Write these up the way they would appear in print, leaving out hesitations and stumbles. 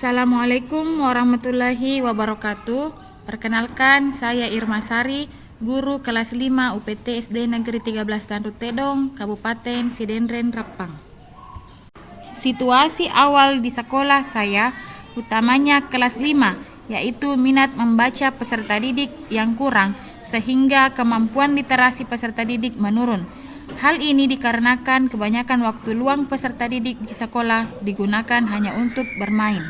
Assalamualaikum warahmatullahi wabarakatuh. Perkenalkan, saya Irma Sari, guru kelas 5 UPT SD Negeri 13 Tanru Tedong, Kabupaten Sidendren, Rappang. Situasi awal di sekolah saya, utamanya kelas 5, yaitu minat membaca peserta didik yang kurang, sehingga kemampuan literasi peserta didik menurun. Hal ini dikarenakan kebanyakan waktu luang peserta didik di sekolah digunakan hanya untuk bermain.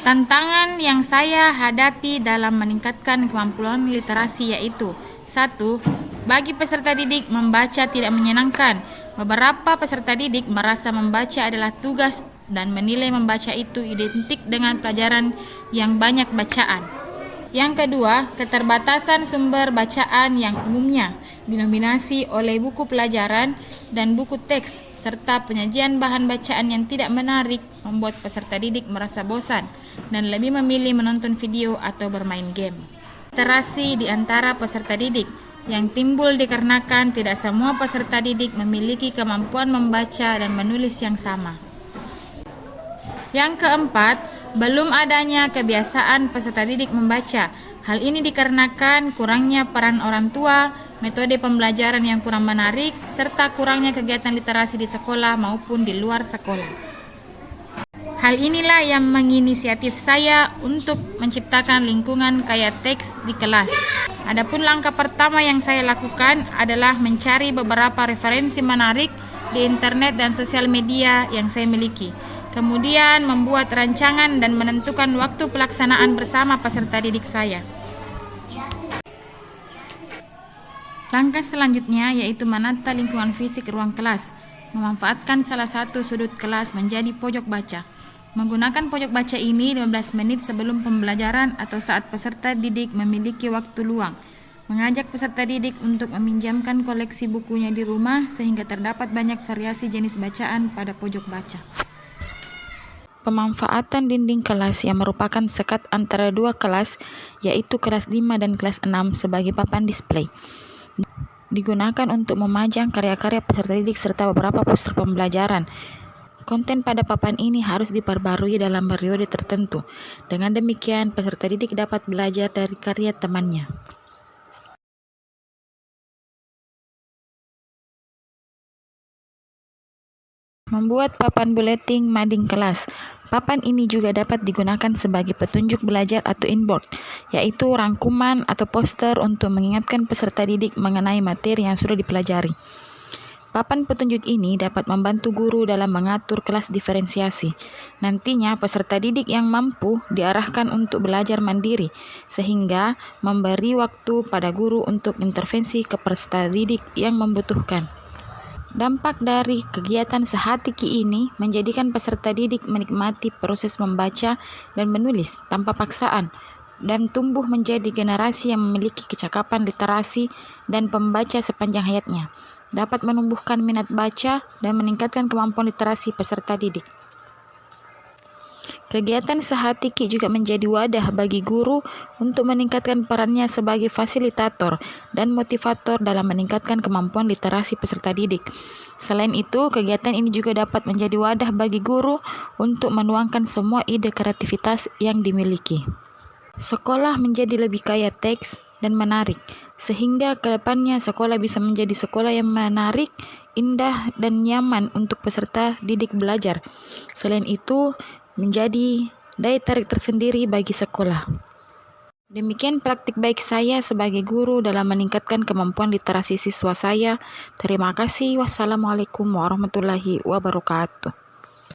Tantangan yang saya hadapi dalam meningkatkan kemampuan literasi yaitu: 1. Bagi peserta didik, membaca tidak menyenangkan. Beberapa peserta didik merasa membaca adalah tugas dan menilai membaca itu identik dengan pelajaran yang banyak bacaan. Yang kedua, keterbatasan sumber bacaan yang umumnya didominasi oleh buku pelajaran dan buku teks, serta penyajian bahan bacaan yang tidak menarik membuat peserta didik merasa bosan dan lebih memilih menonton video atau bermain game. Literasi di antara peserta didik yang timbul dikarenakan tidak semua peserta didik memiliki kemampuan membaca dan menulis yang sama. Yang keempat, belum adanya kebiasaan peserta didik membaca. Hal ini dikarenakan kurangnya peran orang tua, metode pembelajaran yang kurang menarik, serta kurangnya kegiatan literasi di sekolah maupun di luar sekolah. Hal inilah yang menginisiatif saya untuk menciptakan lingkungan kaya teks di kelas. Adapun langkah pertama yang saya lakukan adalah mencari beberapa referensi menarik di internet dan sosial media yang saya miliki. Kemudian membuat rancangan dan menentukan waktu pelaksanaan bersama peserta didik saya. Langkah selanjutnya yaitu menata lingkungan fisik ruang kelas, memanfaatkan salah satu sudut kelas menjadi pojok baca. Menggunakan pojok baca ini 15 menit sebelum pembelajaran atau saat peserta didik memiliki waktu luang. Mengajak peserta didik untuk meminjamkan koleksi bukunya di rumah sehingga terdapat banyak variasi jenis bacaan pada pojok baca. Pemanfaatan dinding kelas yang merupakan sekat antara dua kelas, yaitu kelas 5 dan kelas 6 sebagai papan display, digunakan untuk memajang karya-karya peserta didik serta beberapa poster pembelajaran. Konten pada papan ini harus diperbarui dalam periode tertentu. Dengan demikian, peserta didik dapat belajar dari karya temannya. Membuat papan buletin mading kelas. Papan ini juga dapat digunakan sebagai petunjuk belajar atau inboard, yaitu rangkuman atau poster untuk mengingatkan peserta didik mengenai materi yang sudah dipelajari. Papan petunjuk ini dapat membantu guru dalam mengatur kelas diferensiasi. Nantinya peserta didik yang mampu diarahkan untuk belajar mandiri, sehingga memberi waktu pada guru untuk intervensi ke peserta didik yang membutuhkan. Dampak dari kegiatan sehatiki ini menjadikan peserta didik menikmati proses membaca dan menulis tanpa paksaan dan tumbuh menjadi generasi yang memiliki kecakapan literasi dan pembaca sepanjang hayatnya, dapat menumbuhkan minat baca dan meningkatkan kemampuan literasi peserta didik. Kegiatan sehatiki juga menjadi wadah bagi guru untuk meningkatkan perannya sebagai fasilitator dan motivator dalam meningkatkan kemampuan literasi peserta didik. Selain itu, kegiatan ini juga dapat menjadi wadah bagi guru untuk menuangkan semua ide kreativitas yang dimiliki. Sekolah menjadi lebih kaya teks dan menarik, sehingga kedepannya sekolah bisa menjadi sekolah yang menarik, indah, dan nyaman untuk peserta didik belajar. Selain itu, menjadi daya tarik tersendiri bagi sekolah. Demikian praktik baik saya sebagai guru dalam meningkatkan kemampuan literasi siswa saya. Terima kasih. Wassalamualaikum warahmatullahi wabarakatuh.